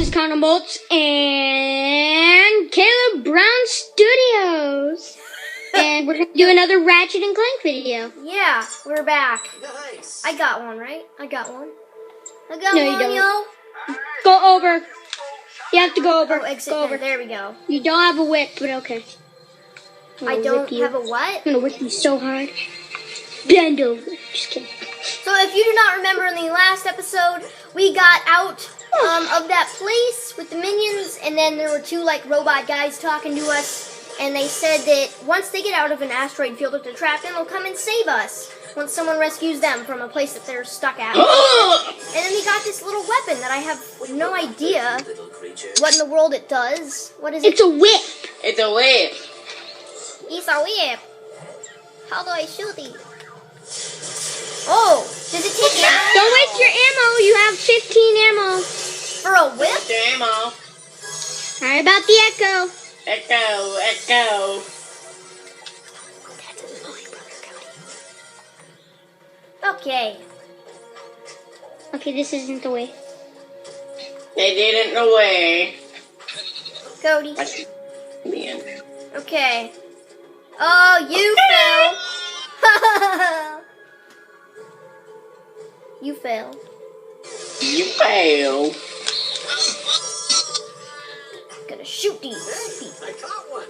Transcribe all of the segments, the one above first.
is Connor Bolts and Caleb Brown Studios. And we're going to do another Ratchet and Clank video. Yeah, we're back. Nice. I got one, right? I got one. No, you don't. Yo. Go over. You have to go over. Oh, exit. Go over. There we go. You don't have a whip, but okay. I don't have a what? I'm going to whip you so hard. Bend over. Just kidding. So if you do not remember in the last episode, we got out of that place with the minions, and then there were two like robot guys talking to us, and they said that once they get out of an asteroid field that they're trapped in, they'll come and save us once someone rescues them from a place that they're stuck at. And then we got this little weapon that I have no idea what in the world it does. What is it? It's a whip. It's a whip. It's a whip. How do I shoot it? Oh, does it take ammo? Don't waste your ammo. You have 15 ammo. For a whip? What's your ammo? Sorry about the echo. Echo. Okay. Okay, this isn't the way. They didn't know way. Cody. Man. Okay. Oh, you fell. You failed. You fail. Gonna shoot these people. I caught one.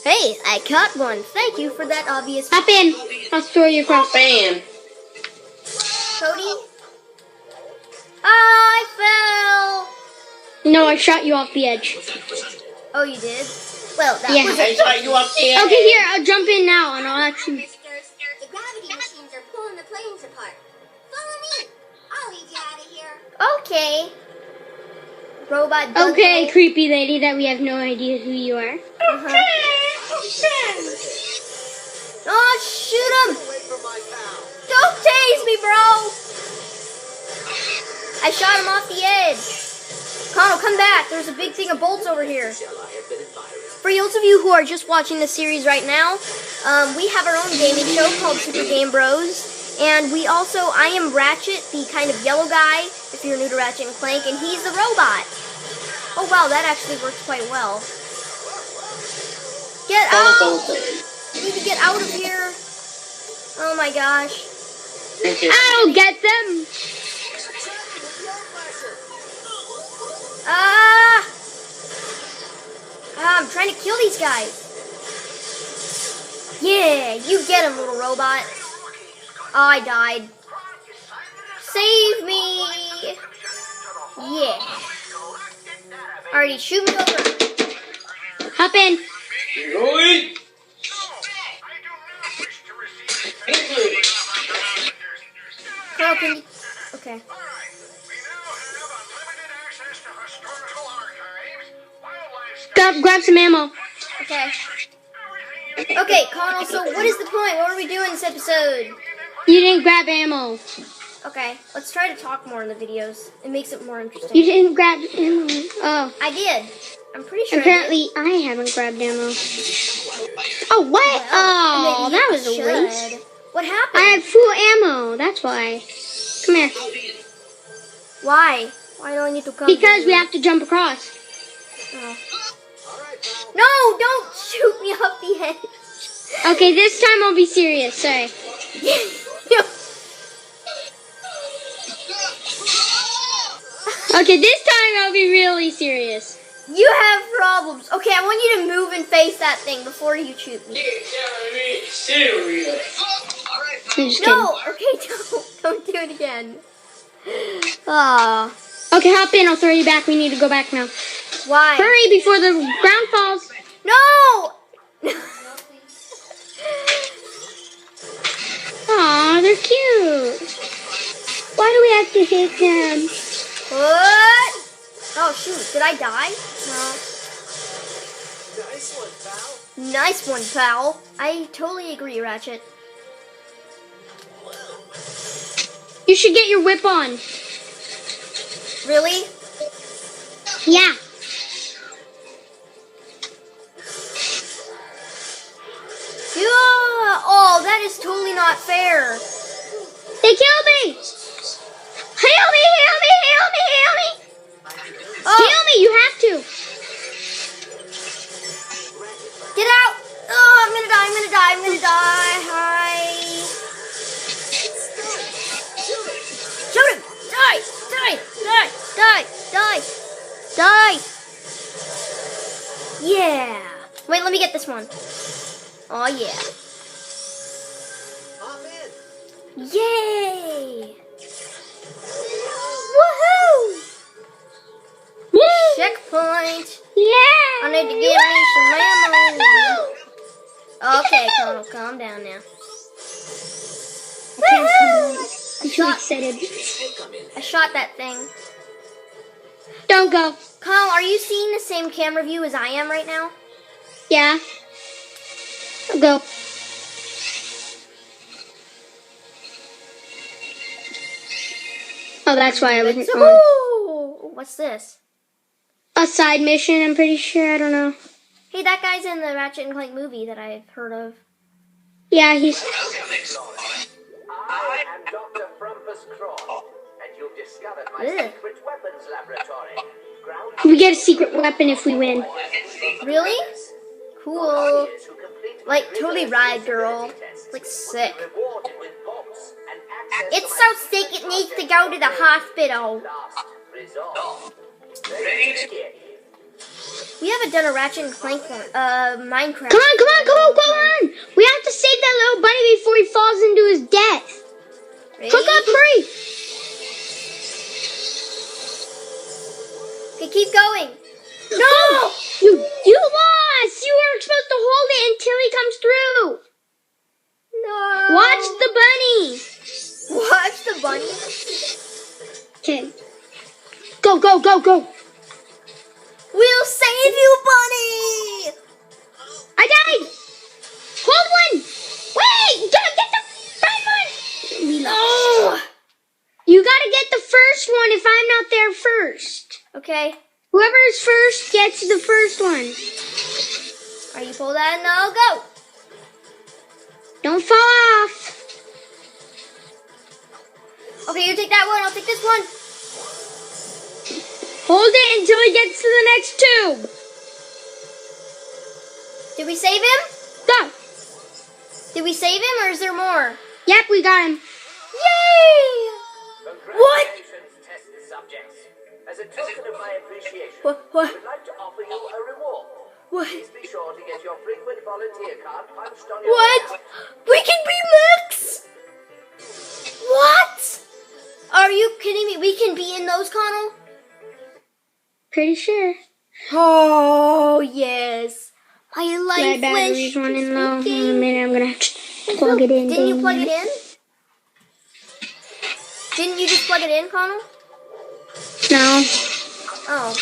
Hey, I caught one. Thank you for that obvious. Hop in. I'll throw you across. Fan. Cody? I fell. No, I shot you off the edge. Oh, you did? Well, that Yeah. was I shot you up there. Okay, here, I'll jump in now and I'll actually... The gravity machines are pulling the planes apart. Follow me. I'll lead you out of here. okay. Robot. Doug Okay, Boy. creepy lady that we have no idea who you are. Uh-huh. Oh, shoot him! Don't tase me, bro! I shot him off the edge. Connell, come back. There's a big thing of bolts over here. For those of you who are just watching the series right now, we have our own gaming show called Super Game Bros. And we also, I am Ratchet, the kind of yellow guy, if you're new to Ratchet and Clank, and he's the robot. Oh wow, that actually works quite well. Get out! We need to get out of here. Oh my gosh. I'll get them! I'm trying to kill these guys. Yeah, you get him, little robot. Oh, I died. Save me! Yeah. Alrighty, shoot me over. Hop in. Carl, can you... Okay. Grab some ammo. Okay. Okay, Connell, so what is the point? What are we doing this episode? You didn't grab ammo. Okay, let's try to talk more in the videos. It makes it more interesting. You didn't grab ammo. Oh. I did. I'm pretty sure Apparently, I haven't grabbed ammo. Oh, what? Oh, that was a waste. What happened? I have full ammo. That's why. Come here. Why? Why do I need to come? Because we have to jump across. Oh. No, don't shoot me off the edge. Okay, this time I'll be serious. Sorry. Okay, this time I'll be really serious. You have problems. Okay, I want you to move and face that thing before you shoot me. I'm just No, okay, don't do it again. Ah, kidding. Okay, hop in. I'll throw you back. We need to go back now. why? Hurry before the ground falls. No! Aw, they're cute. Why do we have to hit them? What? Oh shoot, did I die? No. Nice one, pal. I totally agree, Ratchet. You should get your whip on. Really? Yeah. Yeah! Oh, that is totally not fair. They killed me. Heal me, heal me, heal me, heal me. Heal me, you have to. Get out! Oh, I'm gonna die, I'm gonna die, I'm gonna die. Hi. Shoot him! Die! Die! Die! Die! Die! Die! Yeah! Wait, let me get this one. Oh, yeah. Hop in. Yay! Woohoo! Woo! Checkpoint! Yeah. I need to get me some ammo. Okay, Connell, calm down now. I can't come on. I'm too Shot. excited. I shot that thing. Don't go. Connell, are you seeing the same camera view as I am right now? Yeah. I'll go. Oh, that's why I wasn't on. Ooh, what's this? A side mission, I'm pretty sure. I don't know. Hey, that guy's in the Ratchet and Clank movie that I've heard of. Yeah, he's. I am Dr. Frumpus Craw, and you've discovered my Ugh. secret weapons laboratory. Ground We get a secret weapon if we win. Really? Cool. warriors who complete Like, rigorous totally ride, girl. feasibility tests Like, will be sick. rewarded with votes and access It's to so my sick it secret needs to project go to the hospital. Last resort. Ready to begin. We haven't done a Ratchet and Clank one, Minecraft. Come on, come on, come on, come on! We have to save that little bunny before he falls into his death. Ready? Hook up, hurry! Okay, keep going. No! You lost! You were supposed to hold it until he comes through. No. Watch the bunny. Watch the bunny. Okay. Go, go, go, go. We'll save you, bunny. I died. Hold one. Wait, get the third one. No. You gotta get the first one if I'm not there first. Okay. Whoever is first gets the first one. Are you pulled out? No, go. Don't fall off. Okay, you take that one. I'll take this one. Hold it until he gets to the next tube. Did we save him? Go. Did we save him, or is there more? Yep, we got him. Yay! What? Congratulations, test subjects. As a token of my appreciation, What? I would like to offer you a reward. What? Please be sure to get your frequent volunteer card punched on your What? back. We can be mechs? What? Are you kidding me? We can be in those, Connell? Pretty sure. Oh, yes. My My life battery's wish running is low. In a working. minute, I'm gonna have to plug it in. Didn't you dang plug it. it in? Didn't you just plug it in, Connell? No. Oh.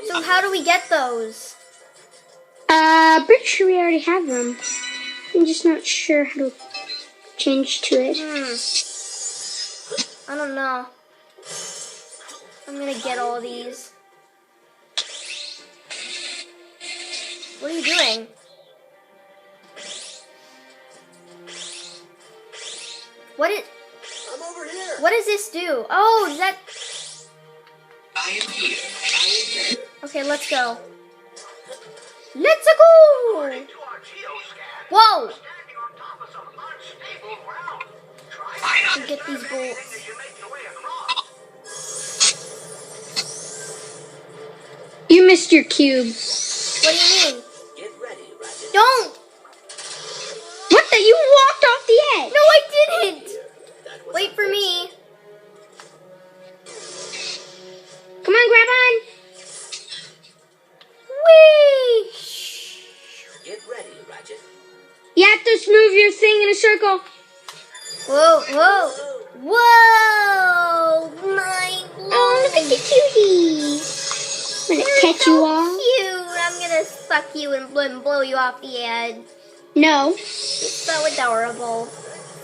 So how do we get those? Pretty sure we already have them. I'm just not sure how to change to it. I don't know. I'm gonna get all these. What are you doing? I'm over here. What does this do? Oh, does that... I am here. I am here. Okay, let's go. Let's go! To our geoscan, Whoa! standing on top of some unstable ground. Try Let me get these bolts. as you make your way across. You missed your cube. What do you mean? Get ready, Ratchet. Don't! What the? You walked off the edge. No, I didn't! That was Wait for me. Come on, grab on. Whee! Get ready, Ratchet. You have to move your thing in a circle. Whoa, whoa. Whoa! My Oh, look at the cutie. I'm gonna catch you all. Cute. I'm gonna suck you and blow you off the edge. No. You're so adorable.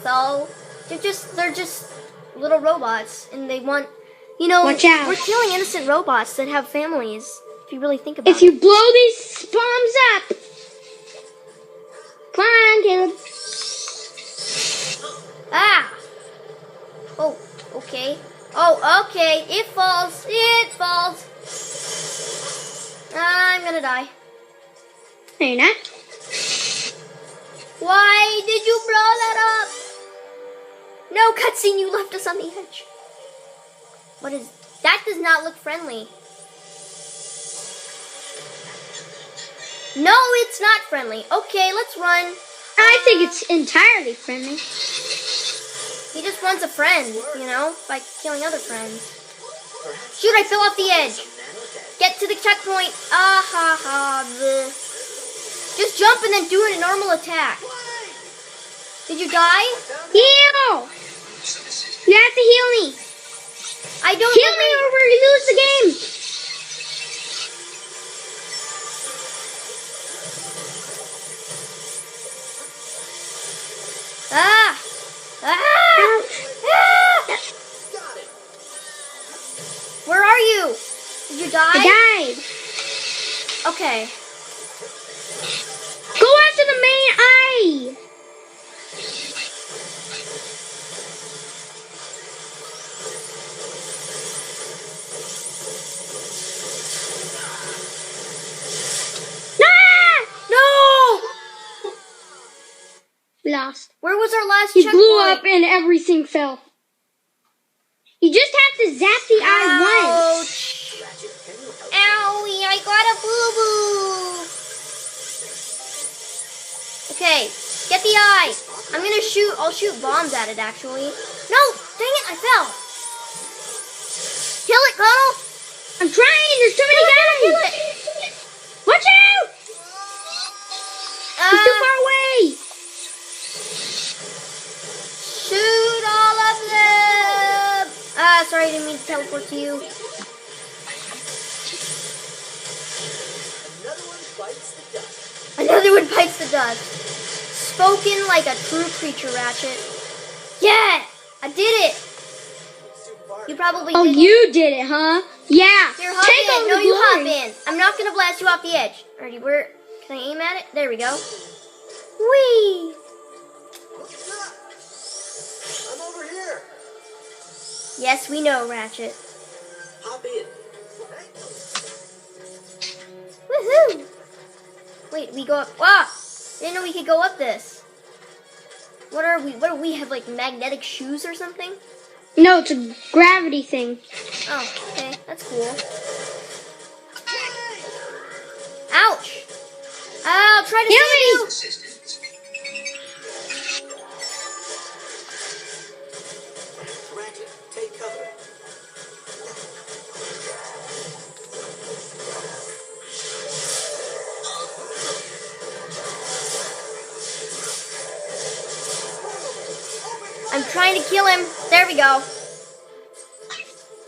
So they're just little robots, and they want, you know, Watch out. we're killing innocent robots that have families. If you really think about If you blow these bombs up. Come on, Caleb. Ah! Oh, okay. Oh, okay. It falls. It falls. I'm gonna die. No, you're not. Why did you blow that up? No, cutscene, you left us on the edge. What is... That does not look friendly. No, it's not friendly. Okay, let's run. I think it's entirely friendly. He just wants a friend, you know, by killing other friends. Shoot, I fell off the edge. Get to the checkpoint. Ah ha ha. Just jump and then do a normal attack. Did you die? Heal! You have to heal me. I don't Heal me or we lose the game. Ah! Ah! Ah! Where are you? Did you die? I died. Okay. Go after the main eye. Lost. Where was our last He checkpoint? blew up and everything fell. You just have to zap the eye once. Owie, I got a boo-boo. Okay, get the eye. I'm gonna shoot, I'll shoot bombs at it actually. No, dang it, I fell. Kill it, Connell. I'm trying, there's too many guys. Kill it. Watch out! He's too far away. Shoot all of them! Ah, sorry, I didn't mean to teleport to you. Another one bites the dust. Spoken like a true creature, Ratchet. Yeah! I did it! You probably Oh, did you did it, huh? Yeah. Here, hop Take in. on No, the you hop glory. in. I'm not gonna blast you off the edge. Alrighty, where... Can I aim at it? There we go. Whee! I'm over here. Yes, we know, Ratchet. Hop in. Woohoo! Wait, we go up. Ah! Didn't know we could go up this. What are we? What do we have? Like magnetic shoes or something? No, it's a gravity thing. Oh, okay, that's cool. Ouch! I'll try to save you. Assistance. Ratchet, take cover. I'm trying to kill him. There we go.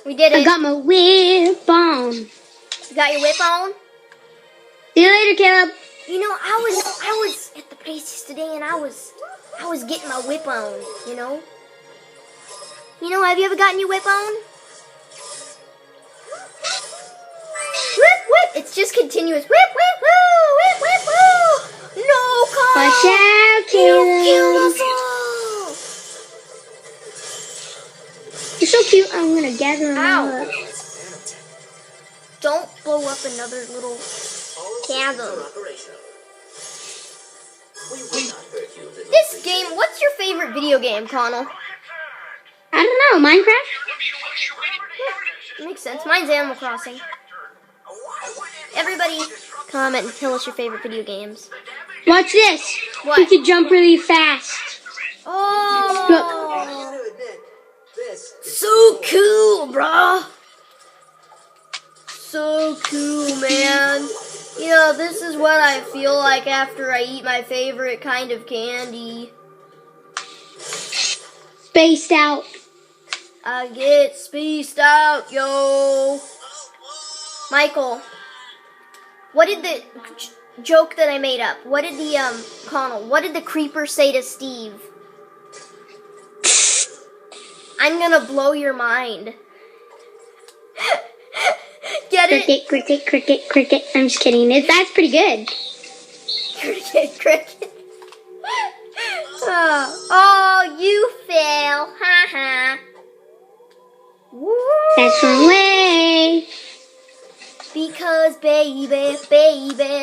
We did I it. got my whip on. See You got your whip on? you later, Caleb. You know, I was at the place today and I was getting my whip on, you know? You know, have you ever gotten your whip on? Whip, whip! It's just continuous. Whip, whip, woo! Whip, whip, woo! No, Connell! Watch out, You killed us Caleb. all! You're so cute. I'm gonna gather them all Ow. up. Don't blow up another little chasm. Operational. We will not hurt you, little This creature. game, what's your favorite video game, Connell? I don't know. Minecraft? Makes sense. Mine's Animal Crossing. Everybody, comment and tell us your favorite video games. Watch this. What? You can jump really fast. Oh, I gotta admit, this is so cool, bruh. So cool, man. You know, this is what I feel like after I eat my favorite kind of candy. Spaced out. I get spaced out, yo. Michael, what did the joke that I made up? What did the Connell? What did the creeper say to Steve? I'm gonna blow your mind. Get it? Cricket, cricket, cricket, cricket. I'm just kidding. That's pretty good. Cricket, cricket. Oh, you fail. Ha ha. Woo. That's one way. Because baby,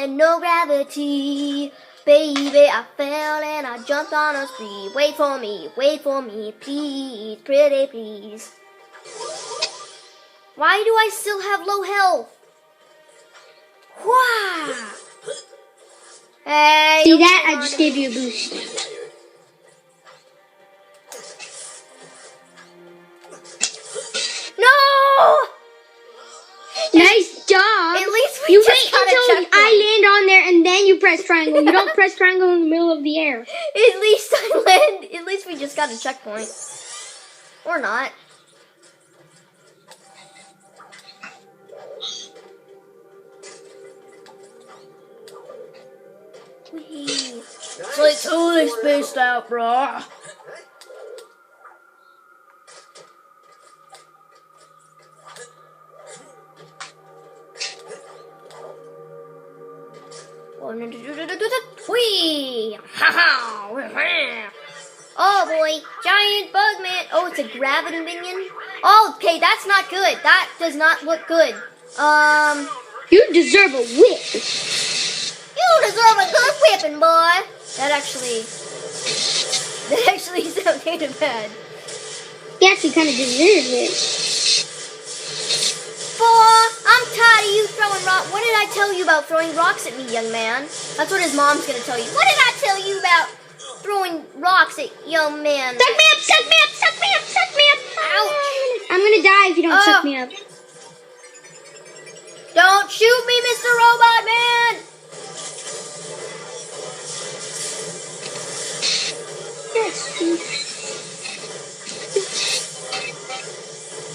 no gravity. Baby, I fell and I jumped on a spree. Wait for me, please, pretty please. Why do I still have low health? Wow. Hey. See that? I just gave you a boost. No! Nice job. At least we You just wait got a until checkpoint. I land on there and then you press triangle. You don't press triangle in the middle of the air. At least I land. At least we just got a checkpoint. Or not. Whee. It's like totally spaced out, bro. Whee! Oh boy, giant bug man. Oh, it's a gravity minion. Oh, okay, that's not good. That does not look good. You deserve a whip. You deserve a good whipping, boy. That actually sounds kind of bad. He actually kind of deserves it. Boy, I'm tired of you throwing rocks. What did I tell you about throwing rocks at me, young man? That's what his mom's gonna tell you. What did I tell you about throwing rocks at young man? Suck me up, suck me up, suck me up, suck me up. Ouch. I'm gonna die if you don't suck me up. Don't shoot me, Mr. Robot Man!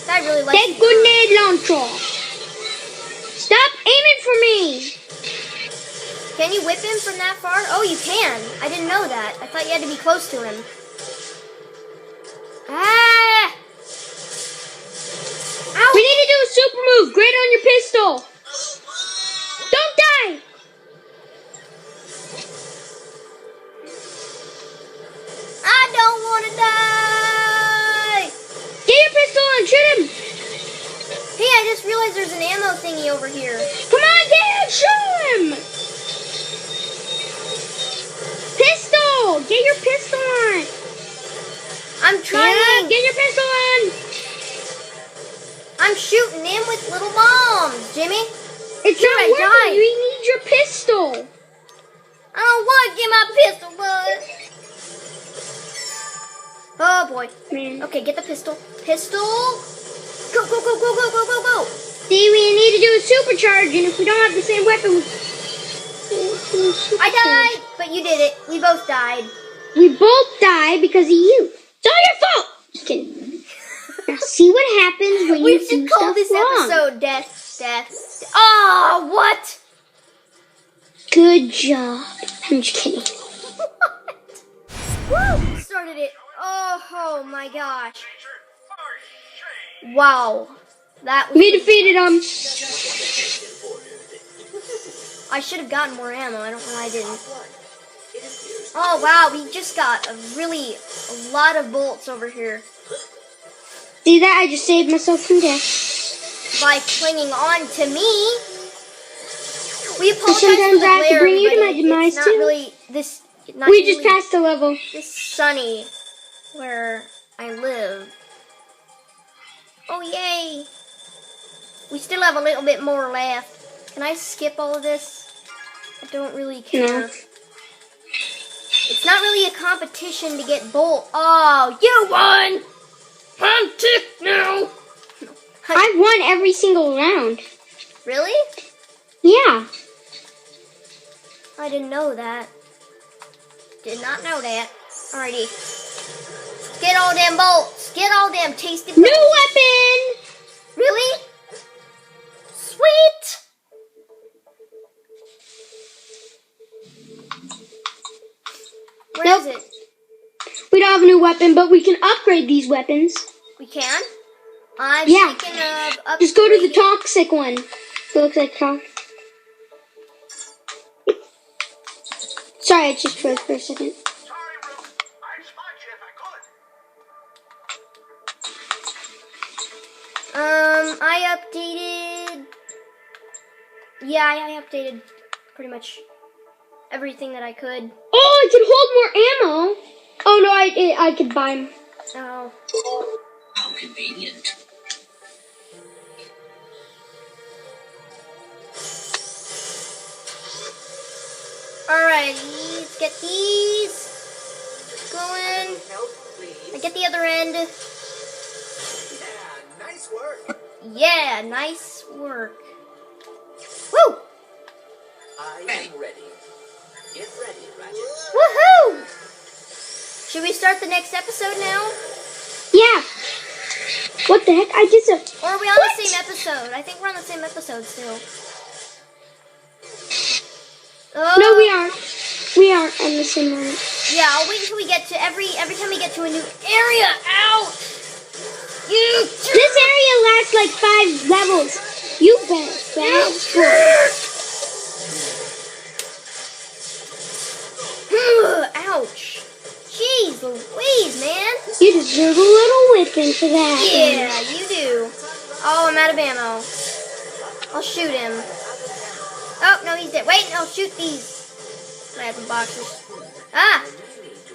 That really likes Take grenade launcher. Stop aiming for me. Can you whip him from that far? Oh, you can. I didn't know that. I thought you had to be close to him. Ah! Ow! We need to do a super move. Great on your pistol. Don't die. I don't want to die! Get your pistol and shoot him. Hey, I just realized there's an ammo thingy over here. Come on, get him. Shoot him. Pistol. Get your pistol on. I'm trying. Yeah, get your pistol on. I'm shooting him with little bombs, Jimmy. It's Shoot, not I working. died. We need your pistol. I don't want to get my pistol, bud. Oh, boy. Man. Okay, get the pistol. Pistol. Go, go, go, go, go, go, go, go. See, we need to do a supercharge, and if we don't have the same weapon, I died, but you did it. We both died. We both die because of you. It's all your fault. Just kidding. Now see what happens when We you should do call stuff this wrong. episode Death. Oh, what? Good job. I'm just kidding. Woo! Started it. Oh my gosh. Wow. That was. We defeated them. I should have gotten more ammo. I don't know why I didn't. Oh wow, we just got a lot of bullets over here See that? I just saved myself from death. by clinging on to me. We apologize sometimes for the I have to glare, bring you to my everybody. demise, It's not too. really this. Not We just really passed the level. this sunny where I live. Oh yay! We still have a little bit more left. Can I skip all of this? I don't really care. No. It's not really a competition to get bolt. Oh, you won! I'm ticked now. I won every single round. Really? Yeah. I didn't know that. Did not know that. Alrighty. Get all them bolts. Get all them tasty bolts. New weapon! Really? Sweet! Where is Nope. it? We don't have a new weapon, but we can upgrade these weapons. We can? I'm Yeah. thinking of Just go to the upgrading- toxic one. It looks like toxic. Sorry, I just froze for a second. Sorry, Ruth. I'd spot you if I could. I updated Yeah, I updated pretty much everything that I could. Oh, it can hold more ammo. Oh no, I could buy them. Oh. How convenient. Alrighty, let's get these going. Help, please. I get the other end. Yeah, nice work. Yeah, nice work. Woo! I am ready. Get ready, Ratchet. Woohoo! Should we start the next episode now? Yeah. What the heck? I just Or are we on the same episode? I think we're on the same episode still. Oh. No, we are. We are on the same moment. Yeah, I'll wait until we get to every time we get to a new area. Ow! You. This area lasts like 5 levels. You bet. Bad boy. Ouch! Jeez Louise, man! You deserve a little whipping for that. Yeah, you do. Oh, I'm out of ammo. I'll shoot him. Oh, no, he's dead. Wait, I'll shoot these. I have some boxes. Ah!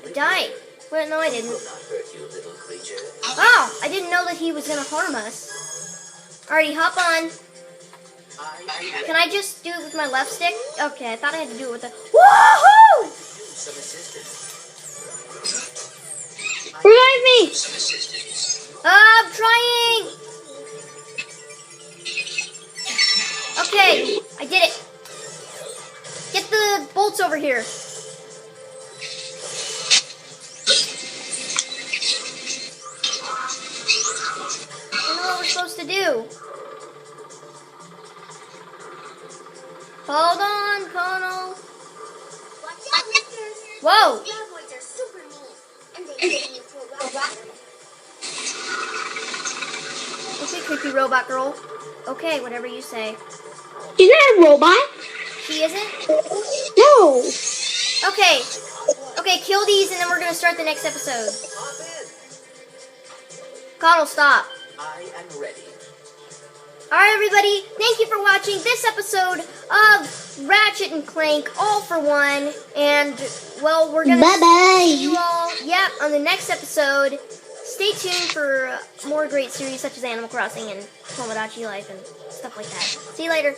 I died. Wait, no, I didn't. Hurt you, little creature. Oh, I didn't know that he was gonna harm us. Alrighty, hop on. Can I just do it with my left stick? Okay, I thought I had to do it with the... Woohoo! Some assistance. Revive me. Some assistance. I'm trying! Okay, I did it. Get the bolts over here. I don't know what we're supposed to do. Hold on, Connell. Watch out, listeners. Whoa! Graboids are super mean, and they can you throw rock. Okay, creepy robot girl. Okay, whatever you say. She's not a robot. She isn't? No. Okay. Okay, kill these and then we're gonna start the next episode. Hop in. Connell, stop. I am ready. Alright, everybody, thank you for watching this episode of Ratchet and Clank All for One. And, well, we're gonna see you all, on the next episode. Stay tuned for more great series such as Animal Crossing and Tomodachi Life and stuff like that. See you later.